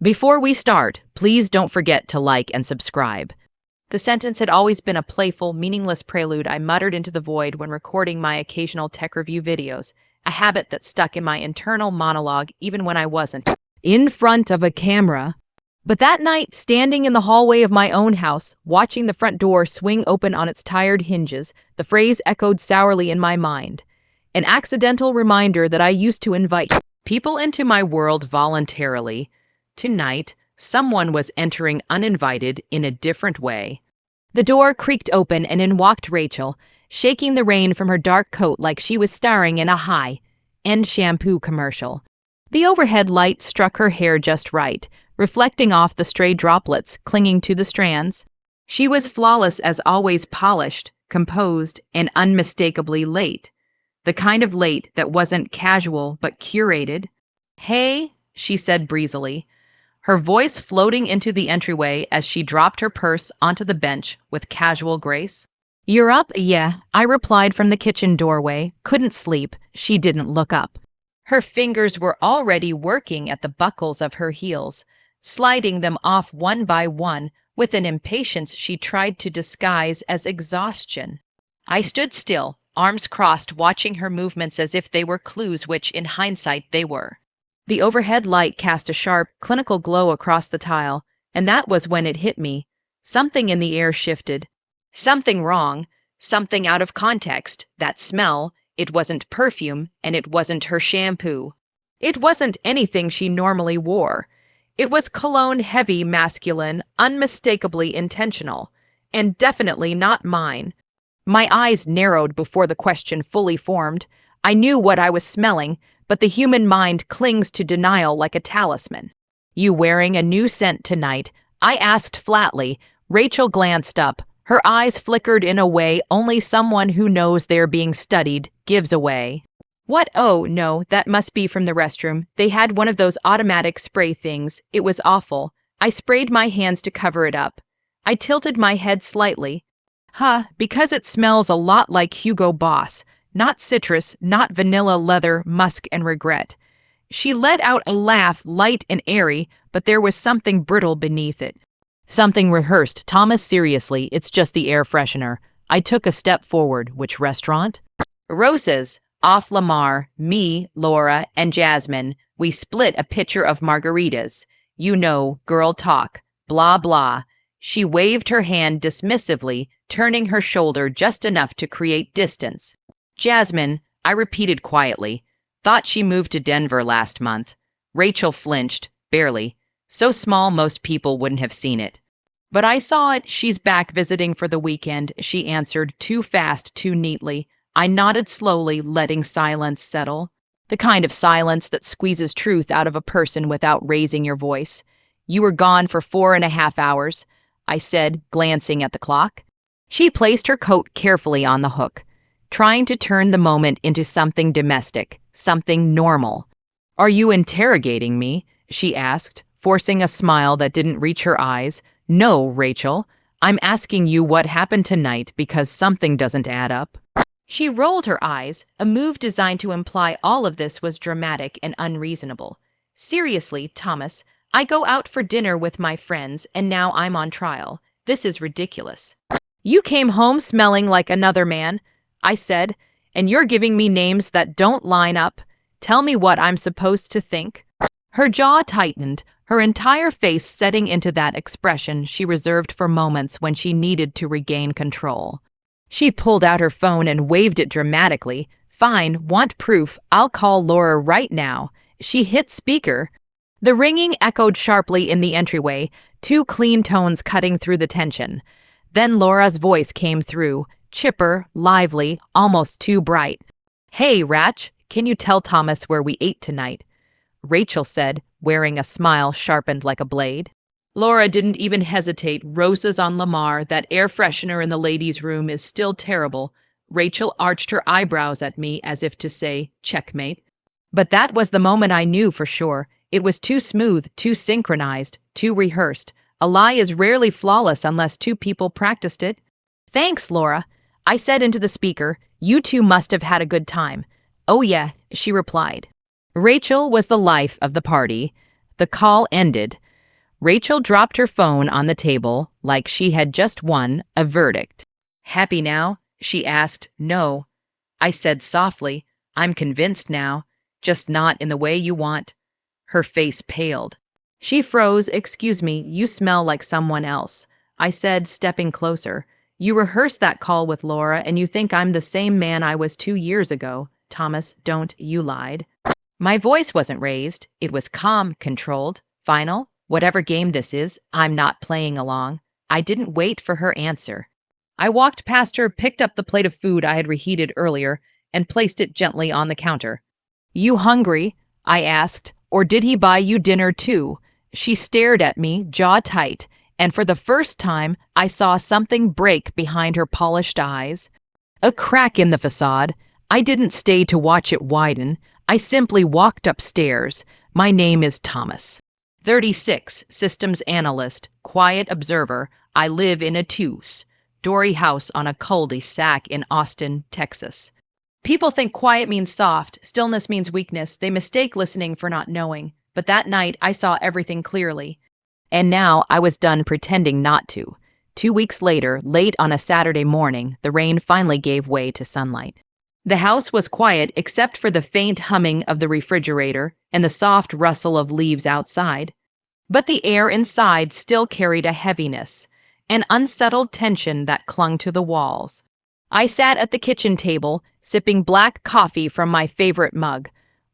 Before we start, please don't forget to like and subscribe. The sentence had always been a playful, meaningless prelude I muttered into the void when recording my occasional tech review videos, a habit that stuck in my internal monologue even when I wasn't in front of a camera. But that night, standing in the hallway of my own house, watching the front door swing open on its tired hinges, the phrase echoed sourly in my mind. An accidental reminder that I used to invite people into my world voluntarily. Tonight, someone was entering uninvited in a different way. The door creaked open and in walked Rachel, shaking the rain from her dark coat like she was starring in a high-end shampoo commercial. The overhead light struck her hair just right, reflecting off the stray droplets clinging to the strands. She was flawless as always, polished, composed, and unmistakably late. The kind of late that wasn't casual but curated. "Hey," she said breezily, her voice floating into the entryway as she dropped her purse onto the bench with casual grace. "You're up?" "Yeah," I replied from the kitchen doorway. Couldn't sleep. She didn't look up. Her fingers were already working at the buckles of her heels, sliding them off one by one with an impatience she tried to disguise as exhaustion. I stood still, arms crossed, watching her movements as if they were clues, which, in hindsight, they were. The overhead light cast a sharp, clinical glow across the tile, and that was when it hit me. Something in the air shifted. Something wrong, something out of context. That smell, it wasn't perfume, and it wasn't her shampoo. It wasn't anything she normally wore. It was cologne, heavy, masculine, unmistakably intentional, and definitely not mine. My eyes narrowed before the question fully formed. I knew what I was smelling, but the human mind clings to denial like a talisman. "You wearing a new scent tonight?" I asked flatly. Rachel glanced up. Her eyes flickered in a way only someone who knows they're being studied gives away. "What? Oh, no, that must be from the restroom. They had one of those automatic spray things. It was awful. I sprayed my hands to cover it up." I tilted my head slightly. Because it smells a lot like Hugo Boss. Not citrus, not vanilla, leather, musk, and regret. She let out a laugh, light and airy, but there was something brittle beneath it. "Something rehearsed. Thomas, seriously, it's just the air freshener." I took a step forward. "Which restaurant?" "Rosa's, off Lamar. Me, Laura, and Jasmine. We split a pitcher of margaritas. You know, girl talk. Blah, blah." She waved her hand dismissively, turning her shoulder just enough to create distance. "Jasmine," I repeated quietly. "Thought she moved to Denver last month." Rachel flinched, barely. So small most people wouldn't have seen it. "But I saw it. She's back visiting for the weekend," she answered, too fast, too neatly. I nodded slowly, letting silence settle. The kind of silence that squeezes truth out of a person without raising your voice. "You were gone for 4.5 hours, I said, glancing at the clock. She placed her coat carefully on the hook, trying to turn the moment into something domestic, something normal. "Are you interrogating me?" she asked, forcing a smile that didn't reach her eyes. "No, Rachel. I'm asking you what happened tonight because something doesn't add up." She rolled her eyes, a move designed to imply all of this was dramatic and unreasonable. "Seriously, Thomas, I go out for dinner with my friends and now I'm on trial. This is ridiculous." "You came home smelling like another man," I said, "and you're giving me names that don't line up. Tell me what I'm supposed to think." Her jaw tightened, her entire face setting into that expression she reserved for moments when she needed to regain control. She pulled out her phone and waved it dramatically. "Fine, want proof? I'll call Laura right now." She hit speaker. The ringing echoed sharply in the entryway, two clean tones cutting through the tension. Then Laura's voice came through, chipper, lively, almost too bright. "Hey, Ratch, can you tell Thomas where we ate tonight?" Rachel said, wearing a smile sharpened like a blade. Laura didn't even hesitate. "Rosa's on Lamar. That air freshener in the ladies' room is still terrible." Rachel arched her eyebrows at me as if to say, checkmate. But that was the moment I knew for sure. It was too smooth, too synchronized, too rehearsed. A lie is rarely flawless unless two people practiced it. "Thanks, Laura," I said into the speaker. "You two must have had a good time." "Oh yeah," she replied. Rachel was the life of the party. The call ended. Rachel dropped her phone on the table like she had just won a verdict. "Happy now?" she asked. "No," I said softly. "I'm convinced now, just not in the way you want." Her face paled. She froze. "Excuse me, you smell like someone else," I said, stepping closer. "You rehearsed that call with Laura and you think I'm the same man I was 2 years ago. Thomas, don't, you lied." My voice wasn't raised. It was calm, controlled, final. Whatever game this is, I'm not playing along. I didn't wait for her answer. I walked past her, picked up the plate of food I had reheated earlier, and placed it gently on the counter. "You hungry?" I asked. "Or did he buy you dinner too?" She stared at me, jaw tight, and for the first time, I saw something break behind her polished eyes. A crack in the facade. I didn't stay to watch it widen. I simply walked upstairs. My name is Thomas. 36, systems analyst, quiet observer. I live in a two-story house on a cul-de-sac in Austin, Texas. People think quiet means soft, stillness means weakness. They mistake listening for not knowing. But that night, I saw everything clearly. And now I was done pretending not to. 2 weeks later, late on a Saturday morning, the rain finally gave way to sunlight. The house was quiet except for the faint humming of the refrigerator and the soft rustle of leaves outside. But the air inside still carried a heaviness, an unsettled tension that clung to the walls. I sat at the kitchen table, sipping black coffee from my favorite mug,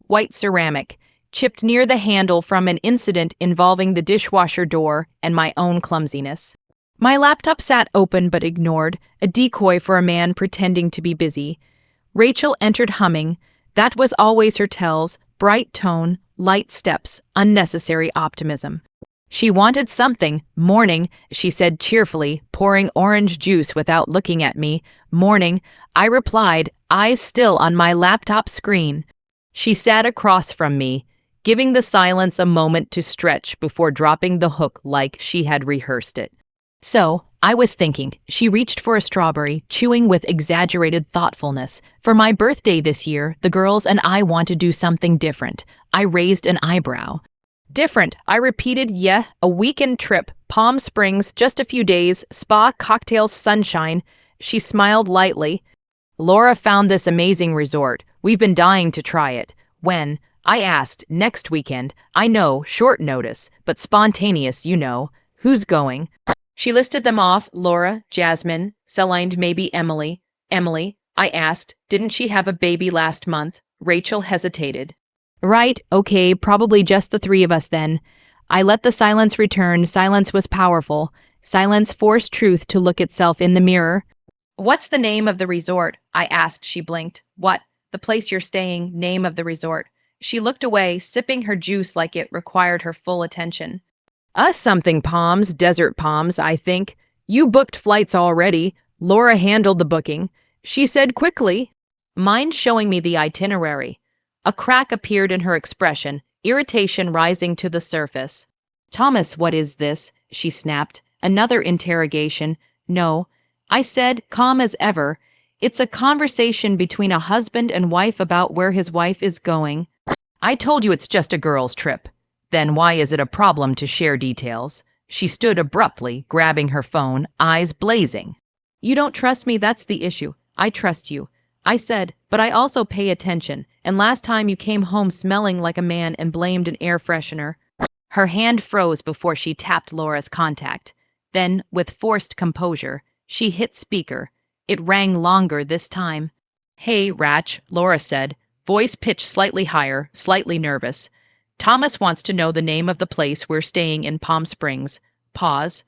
white ceramic, chipped near the handle from an incident involving the dishwasher door and my own clumsiness. My laptop sat open but ignored, a decoy for a man pretending to be busy. Rachel entered humming. That was always her tells, bright tone, light steps, unnecessary optimism. She wanted something. "Morning," she said cheerfully, pouring orange juice without looking at me. "Morning," I replied, eyes still on my laptop screen. She sat across from me, giving the silence a moment to stretch before dropping the hook like she had rehearsed it. "So, I was thinking," she reached for a strawberry, chewing with exaggerated thoughtfulness. "For my birthday this year, the girls and I want to do something different." I raised an eyebrow. "Different," I repeated. "Yeah, a weekend trip, Palm Springs, just a few days, spa, cocktails, sunshine." She smiled lightly. "Laura found this amazing resort. We've been dying to try it." "When?" I asked. "Next weekend." "I know, short notice, but spontaneous, you know." "Who's going?" She listed them off. "Laura, Jasmine, Celine, maybe Emily." "Emily?" I asked. "Didn't she have a baby last month?" Rachel hesitated. "Right, okay, probably just the three of us then." I let the silence return. Silence was powerful. Silence forced truth to look itself in the mirror. "What's the name of the resort?" I asked. She blinked. "What? The place you're staying, name of the resort." She looked away, sipping her juice like it required her full attention. Something Palms, Desert Palms, I think. You booked flights already." Laura handled the booking. She said quickly, "Mind showing me the itinerary?" A crack appeared in her expression, irritation rising to the surface. "Thomas, what is this?" she snapped. Another interrogation. "No," I said, calm as ever. "It's a conversation between a husband and wife about where his wife is going." "I told you it's just a girls' trip." "Then why is it a problem to share details?" She stood abruptly, grabbing her phone, eyes blazing. "You don't trust me, that's the issue. I trust you." I said, "But I also pay attention, and last time you came home smelling like a man and blamed an air freshener." Her hand froze before she tapped Laura's contact. Then, with forced composure, she hit speaker. It rang longer this time. "Hey, Ratch," Laura said, voice pitched slightly higher, slightly nervous. "Thomas wants to know the name of the place we're staying in Palm Springs." Pause.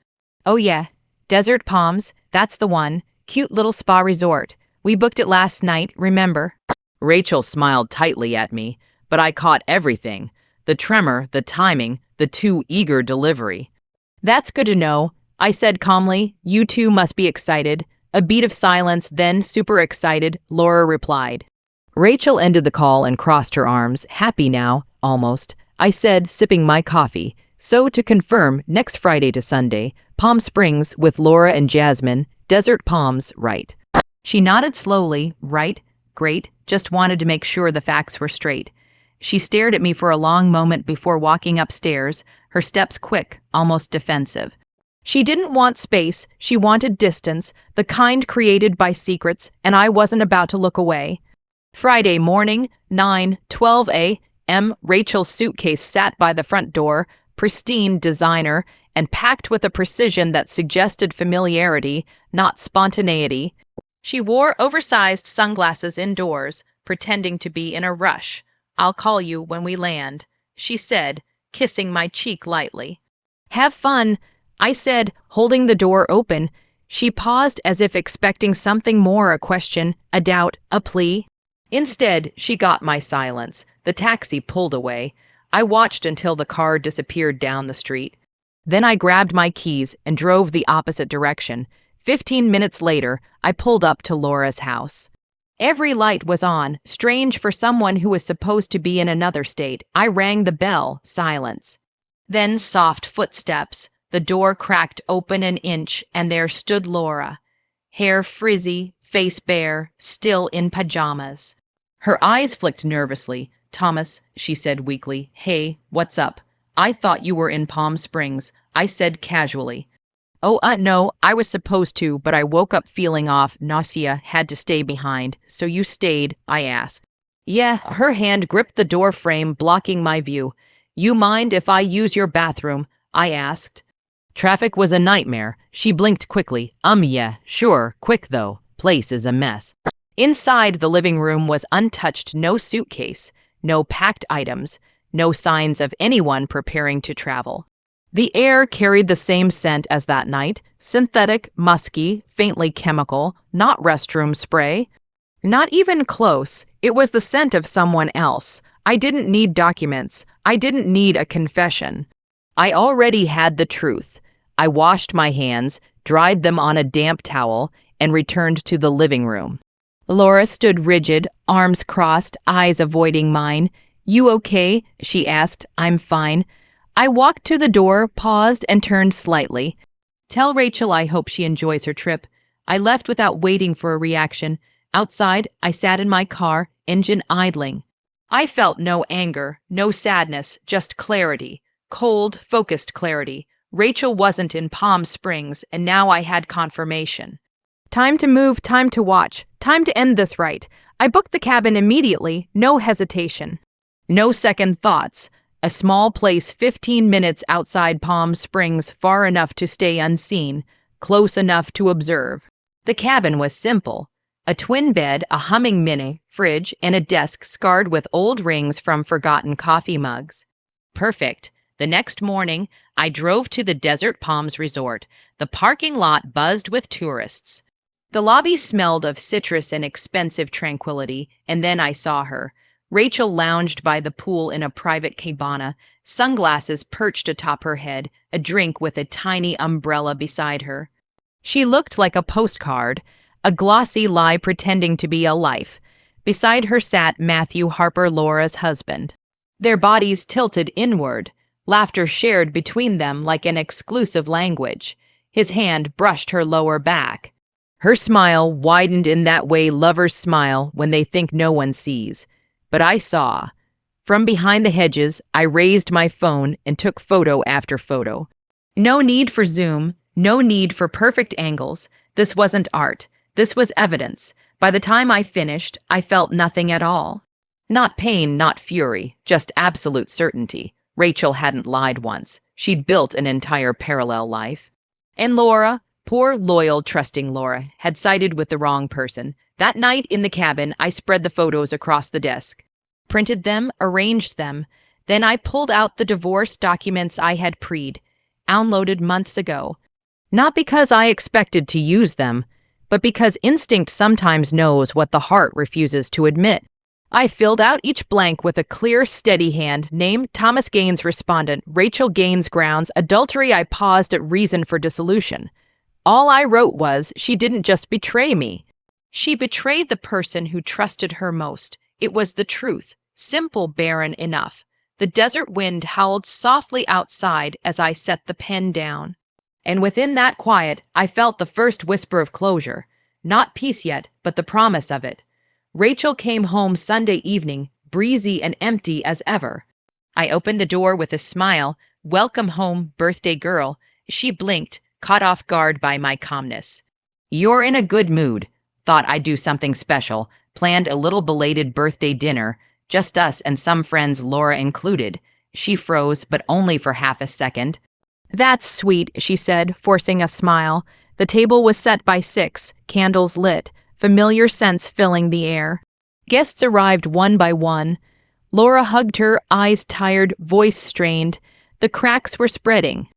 "Oh yeah, Desert Palms, that's the one. Cute little spa resort. We booked it last night, remember?" Rachel smiled tightly at me, but I caught everything. The tremor, the timing, the too eager delivery. "That's good to know," I said calmly. "You two must be excited." A beat of silence, then super excited, Laura replied. Rachel ended the call and crossed her arms. "Happy now, almost," I said, sipping my coffee. "So to confirm, next Friday to Sunday, Palm Springs with Laura and Jasmine, Desert Palms, right?" She nodded slowly. "Right, great, just wanted to make sure the facts were straight." She stared at me for a long moment before walking upstairs, her steps quick, almost defensive. She didn't want space, she wanted distance, the kind created by secrets, and I wasn't about to look away. Friday morning, 9:12 a.m., Rachel's suitcase sat by the front door, pristine designer, and packed with a precision that suggested familiarity, not spontaneity. She wore oversized sunglasses indoors, pretending to be in a rush. "I'll call you when we land," she said, kissing my cheek lightly. "Have fun," I said, holding the door open. She paused as if expecting something more, a question, a doubt, a plea. Instead, she got my silence. The taxi pulled away. I watched until the car disappeared down the street. Then I grabbed my keys and drove the opposite direction. 15 minutes later, I pulled up to Laura's house. Every light was on, strange for someone who was supposed to be in another state. I rang the bell, silence. Then soft footsteps. The door cracked open an inch, and there stood Laura. Hair frizzy, face bare, still in pajamas. Her eyes flicked nervously. "Thomas," she said weakly. "Hey, what's up? I thought you were in Palm Springs," I said casually. "Oh, no, I was supposed to, but I woke up feeling off, nausea, had to stay behind. So you stayed?" I asked. "Yeah," her hand gripped the door frame, blocking my view. "You mind if I use your bathroom?" I asked. Traffic was a nightmare. She blinked quickly. Yeah, sure, quick though. Place is a mess." Inside, the living room was untouched, no suitcase, no packed items, no signs of anyone preparing to travel. The air carried the same scent as that night, synthetic, musky, faintly chemical, not restroom spray. Not even close. It was the scent of someone else. I didn't need documents. I didn't need a confession. I already had the truth. I washed my hands, dried them on a damp towel, and returned to the living room. Laura stood rigid, arms crossed, eyes avoiding mine. "You okay?" she asked. "I'm fine." I walked to the door, paused, and turned slightly. "Tell Rachel I hope she enjoys her trip." I left without waiting for a reaction. Outside, I sat in my car, engine idling. I felt no anger, no sadness, just clarity. Cold, focused clarity. Rachel wasn't in Palm Springs, and now I had confirmation. Time to move, time to watch, time to end this right. I booked the cabin immediately, no hesitation. No second thoughts. A small place 15 minutes outside Palm Springs, far enough to stay unseen, close enough to observe. The cabin was simple. A twin bed, a humming mini fridge, and a desk scarred with old rings from forgotten coffee mugs. Perfect. The next morning, I drove to the Desert Palms Resort. The parking lot buzzed with tourists. The lobby smelled of citrus and expensive tranquility, and then I saw her. Rachel lounged by the pool in a private cabana, sunglasses perched atop her head, a drink with a tiny umbrella beside her. She looked like a postcard, a glossy lie pretending to be a life. Beside her sat Matthew Harper, Laura's husband. Their bodies tilted inward, laughter shared between them like an exclusive language. His hand brushed her lower back. Her smile widened in that way lovers smile when they think no one sees. But I saw. From behind the hedges, I raised my phone and took photo after photo. No need for zoom, no need for perfect angles. This wasn't art. This was evidence. By the time I finished, I felt nothing at all. Not pain, not fury, just absolute certainty. Rachel hadn't lied once. She'd built an entire parallel life. And Laura, poor, loyal, trusting Laura, had sided with the wrong person. That night in the cabin, I spread the photos across the desk, printed them, arranged them. Then I pulled out the divorce documents I had downloaded months ago. Not because I expected to use them, but because instinct sometimes knows what the heart refuses to admit. I filled out each blank with a clear, steady hand. Name, Thomas Gaines, respondent, Rachel Gaines, grounds, adultery. I paused at reason for dissolution. All I wrote was, she didn't just betray me. She betrayed the person who trusted her most. It was the truth, simple, barren enough. The desert wind howled softly outside as I set the pen down. And within that quiet, I felt the first whisper of closure. Not peace yet, but the promise of it. Rachel came home Sunday evening, breezy and empty as ever. I opened the door with a smile. "Welcome home, birthday girl." She blinked, caught off guard by my calmness. "You're in a good mood." Thought I'd do something special. Planned a little belated birthday dinner. Just us and some friends, Laura included. She froze, but only for half a second. "That's sweet," she said, forcing a smile. The table was set by 6, candles lit, familiar scents filling the air. Guests arrived one by one. Laura hugged her, eyes tired, voice strained. The cracks were spreading.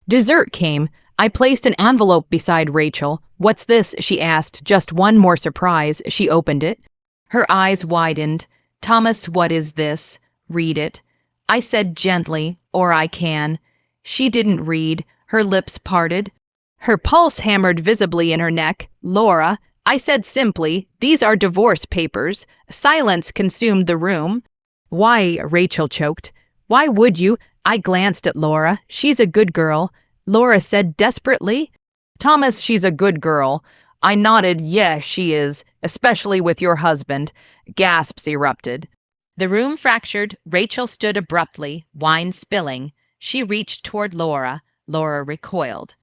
Dessert came. I placed an envelope beside Rachel. "What's this?" she asked. Just one more surprise. She opened it. Her eyes widened. "Thomas, what is this?" "Read it." I said gently, "Or I can." She didn't read. Her lips parted. Her pulse hammered visibly in her neck. "Laura," I said simply, "these are divorce papers." Silence consumed the room. "Why?" Rachel choked. "Why would you?" I glanced at Laura. "She's a good girl." Laura said desperately. "Thomas, she's a good girl." I nodded. "Yeah, she is, especially with your husband." Gasps erupted. The room fractured. Rachel stood abruptly, wine spilling. She reached toward Laura. Laura recoiled.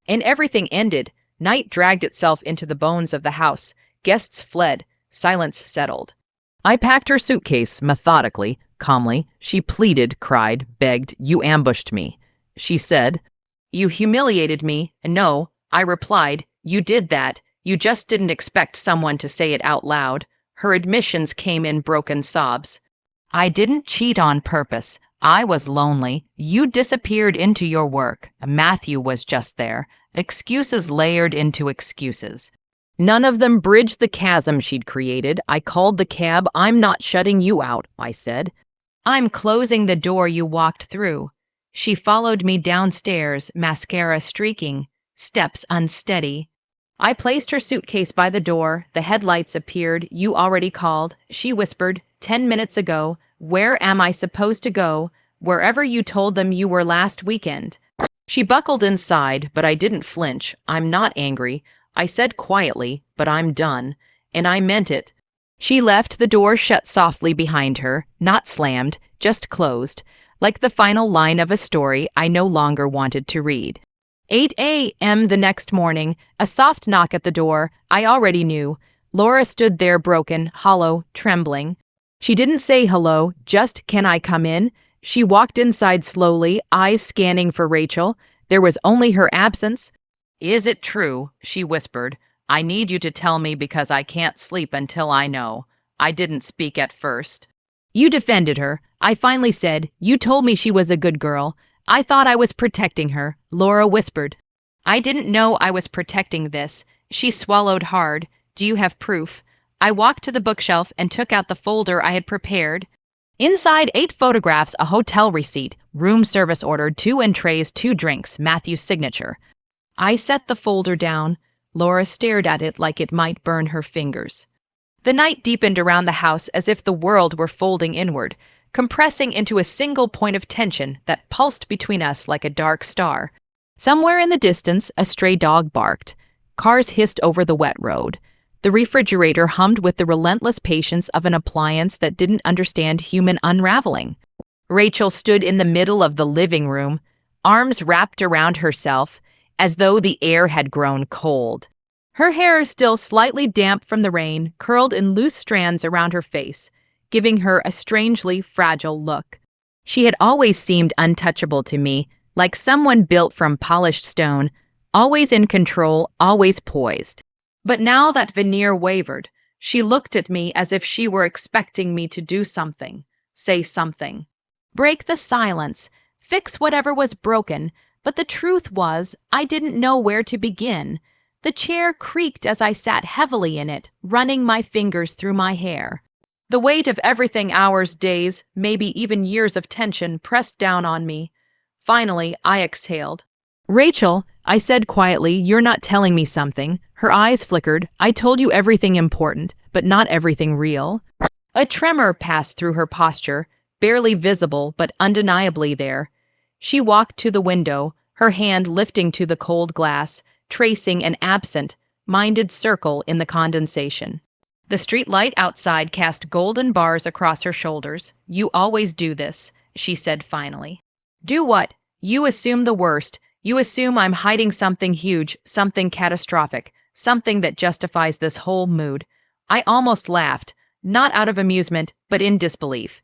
And everything ended. Night dragged itself into the bones of the house. Guests fled. Silence settled. I packed her suitcase, methodically, calmly. She pleaded, cried, begged. "You ambushed me." She said, "You humiliated me." "No," I replied, "you did that. You just didn't expect someone to say it out loud." Her admissions came in broken sobs. "I didn't cheat on purpose. I was lonely. You disappeared into your work. Matthew was just there." Excuses layered into excuses. None of them bridged the chasm she'd created. I called the cab. "I'm not shutting you out," I said. "I'm closing the door you walked through." She followed me downstairs, mascara streaking, steps unsteady. I placed her suitcase by the door. The headlights appeared. "You already called," she whispered. 10 minutes ago." "Where am I supposed to go?" "Wherever you told them you were last weekend." She buckled inside, but I didn't flinch. "I'm not angry." I said quietly, "But I'm done." And I meant it. She left, the door shut softly behind her, not slammed, just closed, like the final line of a story I no longer wanted to read. 8 a.m. the next morning, a soft knock at the door. I already knew. Laura stood there broken, hollow, trembling. She didn't say hello, just, "Can I come in?" She walked inside slowly, eyes scanning for Rachel. There was only her absence. "Is it true?" she whispered. "I need you to tell me because I can't sleep until I know." I didn't speak at first. "You defended her," I finally said. "You told me she was a good girl." "I thought I was protecting her," Laura whispered. "I didn't know I was protecting this." She swallowed hard. "Do you have proof?" I walked to the bookshelf and took out the folder I had prepared. Inside, 8 photographs, a hotel receipt, room service order, 2 entrees, 2 drinks, Matthew's signature. I set the folder down. Laura stared at it like it might burn her fingers. The night deepened around the house as if the world were folding inward, compressing into a single point of tension that pulsed between us like a dark star. Somewhere in the distance, a stray dog barked. Cars hissed over the wet road. The refrigerator hummed with the relentless patience of an appliance that didn't understand human unraveling. Rachel stood in the middle of the living room, arms wrapped around herself, as though the air had grown cold. Her hair, still slightly damp from the rain, curled in loose strands around her face, giving her a strangely fragile look. She had always seemed untouchable to me, like someone built from polished stone, always in control, always poised. But now that veneer wavered. She looked at me as if she were expecting me to do something, say something. Break the silence, fix whatever was broken, but the truth was, I didn't know where to begin. The chair creaked as I sat heavily in it, running my fingers through my hair. The weight of everything, hours, days, maybe even years of tension, pressed down on me. Finally, I exhaled. "Rachel," I said quietly, "you're not telling me something." Her eyes flickered. "I told you everything important, but not everything real." A tremor passed through her posture, barely visible but undeniably there. She walked to the window, her hand lifting to the cold glass, tracing an absent-minded circle in the condensation. The street light outside cast golden bars across her shoulders. "You always do this," she said finally. "Do what? You assume the worst. You assume I'm hiding something huge, something catastrophic, something that justifies this whole mood." I almost laughed, not out of amusement, but in disbelief.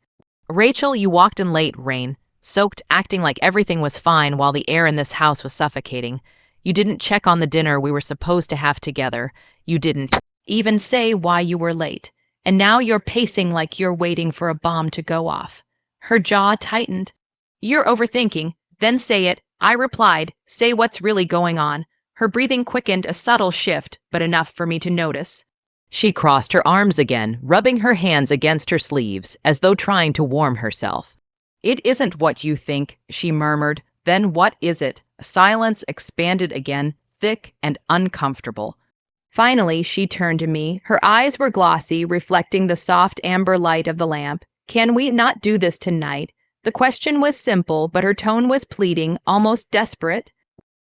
"Rachel, you walked in late, rain, soaked, acting like everything was fine while the air in this house was suffocating. You didn't check on the dinner we were supposed to have together. You didn't even say why you were late. And now you're pacing like you're waiting for a bomb to go off." Her jaw tightened. "You're overthinking. Then say it," I replied. "Say what's really going on." Her breathing quickened, a subtle shift, but enough for me to notice. She crossed her arms again, rubbing her hands against her sleeves, as though trying to warm herself. "It isn't what you think," she murmured. "Then what is it?" Silence expanded again, thick and uncomfortable. Finally, she turned to me. Her eyes were glossy, reflecting the soft amber light of the lamp. "Can we not do this tonight?" The question was simple, but her tone was pleading, almost desperate.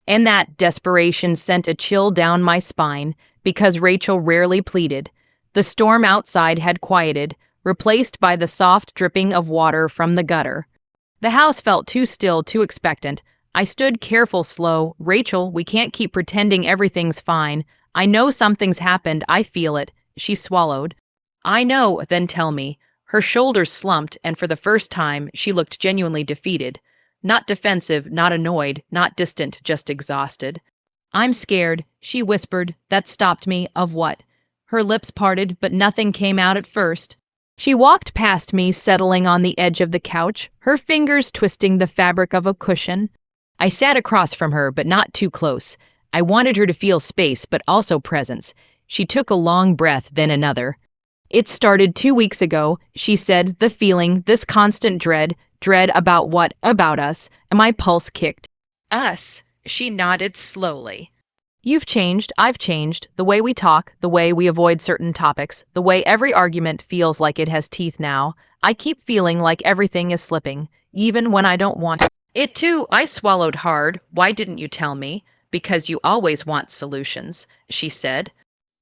And that desperation sent a chill down my spine, because Rachel rarely pleaded. The storm outside had quieted, replaced by the soft dripping of water from the gutter. The house felt too still, too expectant. I stood careful, slow. "Rachel, we can't keep pretending everything's fine. I know something's happened. I feel it." She swallowed. "I know, then tell me." Her shoulders slumped, and for the first time, she looked genuinely defeated. Not defensive, not annoyed, not distant, just exhausted. "I'm scared," she whispered. "That stopped me. Of what?" Her lips parted, but nothing came out at first. She walked past me, settling on the edge of the couch, her fingers twisting the fabric of a cushion. I sat across from her, but not too close. I wanted her to feel space, but also presence. She took a long breath, then another. "It started 2 weeks ago," she said, "the feeling, this constant dread about what? About us." And my pulse kicked. "Us?" She nodded slowly. "You've changed, I've changed. The way we talk, the way we avoid certain topics, the way every argument feels like it has teeth now. I keep feeling like everything is slipping, even when I don't want it to." I swallowed hard. "Why didn't you tell me?" "Because you always want solutions," she said.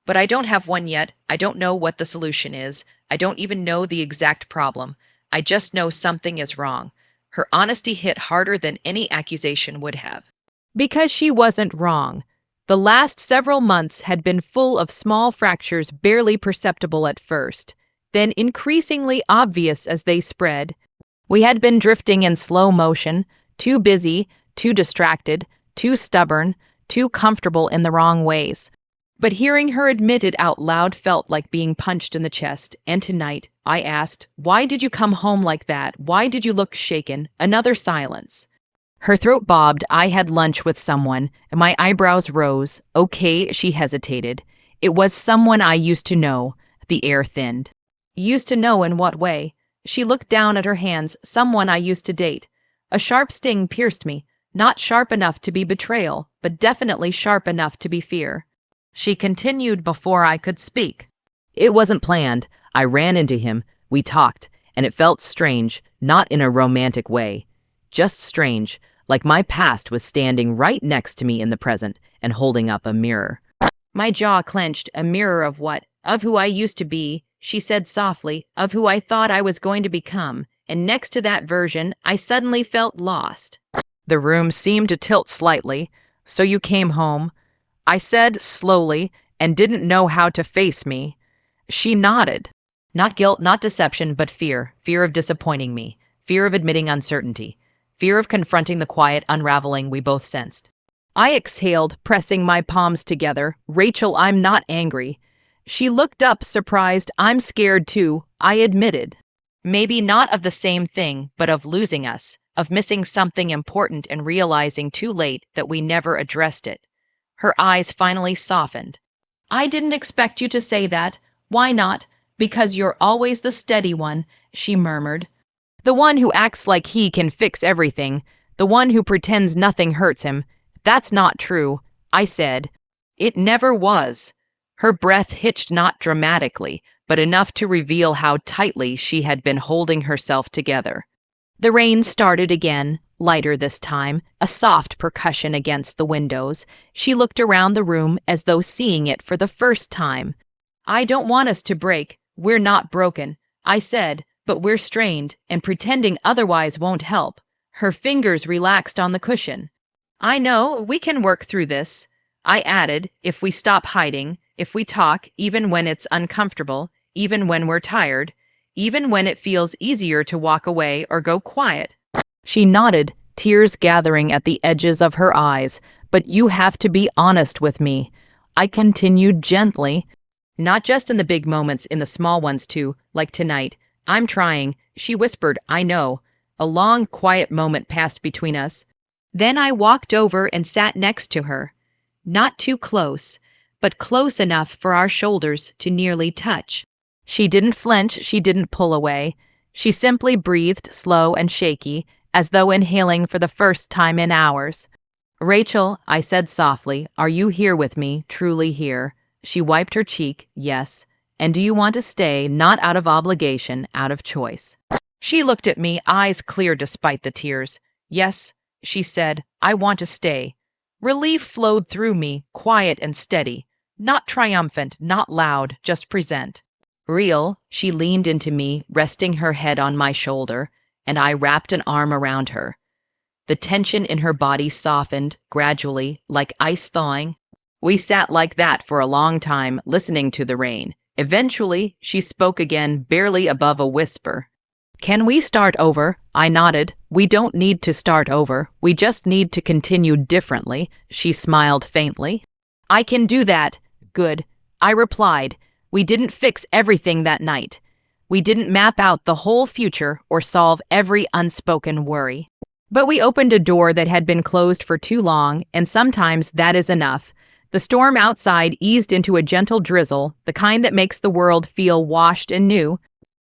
"But I don't have one yet. I don't know what the solution is. I don't even know the exact problem. I just know something is wrong." Her honesty hit harder than any accusation would have. Because she wasn't wrong. The last several months had been full of small fractures, barely perceptible at first, then increasingly obvious as they spread. We had been drifting in slow motion, too busy, too distracted, too stubborn, too comfortable in the wrong ways. But hearing her admit it out loud felt like being punched in the chest. And tonight, I asked, "Why did you come home like that? Why did you look shaken?" Another silence. Her throat bobbed. "I had lunch with someone," and my eyebrows rose. "Okay," she hesitated. "It was someone I used to know." The air thinned. "Used to know in what way?" She looked down at her hands. "Someone I used to date." A sharp sting pierced me. Not sharp enough to be betrayal, but definitely sharp enough to be fear. She continued before I could speak. "It wasn't planned. I ran into him. We talked, and it felt strange, not in a romantic way. Just strange, like my past was standing right next to me in the present and holding up a mirror." My jaw clenched. "A mirror of what?" "Of who I used to be," she said softly, "of who I thought I was going to become. And next to that version, I suddenly felt lost." The room seemed to tilt slightly. "So you came home," I said slowly, "and didn't know how to face me." She nodded. "Not guilt, not deception, but fear. Fear of disappointing me. Fear of admitting uncertainty. Fear of confronting the quiet unraveling we both sensed." I exhaled, pressing my palms together. "Rachel, I'm not angry." She looked up, surprised. "I'm scared too," I admitted. Maybe not of the same thing, but of losing us, of missing something important and realizing too late that we never addressed it. Her eyes finally softened. "I didn't expect you to say that." "Why not?" "Because you're always the steady one," she murmured. "The one who acts like he can fix everything. The one who pretends nothing hurts him." "That's not true," I said. "It never was." Her breath hitched not dramatically, but enough to reveal how tightly she had been holding herself together. The rain started again, lighter this time, a soft percussion against the windows. She looked around the room as though seeing it for the first time. I don't want us to break. We're not broken, I said, but we're strained, and pretending otherwise won't help. Her fingers relaxed on the cushion. I know, we can work through this, I added, if we stop hiding, if we talk, even when it's uncomfortable, even when we're tired, even when it feels easier to walk away or go quiet. She nodded, tears gathering at the edges of her eyes. But you have to be honest with me, I continued gently. Not just in the big moments, in the small ones too, like tonight. I'm trying, she whispered, I know. A long, quiet moment passed between us. Then I walked over and sat next to her. Not too close, but close enough for our shoulders to nearly touch. She didn't flinch, she didn't pull away. She simply breathed slow and shaky, as though inhaling for the first time in hours. Rachel, I said softly, are you here with me, truly here? She wiped her cheek, yes. And do you want to stay, not out of obligation, out of choice? She looked at me, eyes clear despite the tears. Yes, she said, I want to stay. Relief flowed through me, quiet and steady. Not triumphant, not loud, just present. Real, she leaned into me, resting her head on my shoulder, and I wrapped an arm around her. The tension in her body softened, gradually, like ice thawing. We sat like that for a long time, listening to the rain. Eventually, she spoke again, barely above a whisper. Can we start over? I nodded. We don't need to start over. We just need to continue differently. She smiled faintly. I can do that. Good. I replied. We didn't fix everything that night. We didn't map out the whole future or solve every unspoken worry. But we opened a door that had been closed for too long, and sometimes that is enough. The storm outside eased into a gentle drizzle, the kind that makes the world feel washed and new.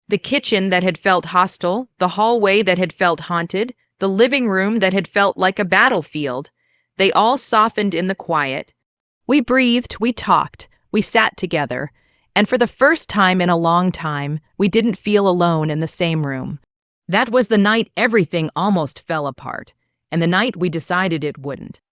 The kitchen that had felt hostile, the hallway that had felt haunted, the living room that had felt like a battlefield. They all softened in the quiet. We breathed, we talked, we sat together, and for the first time in a long time, we didn't feel alone in the same room. That was the night everything almost fell apart, and the night we decided it wouldn't.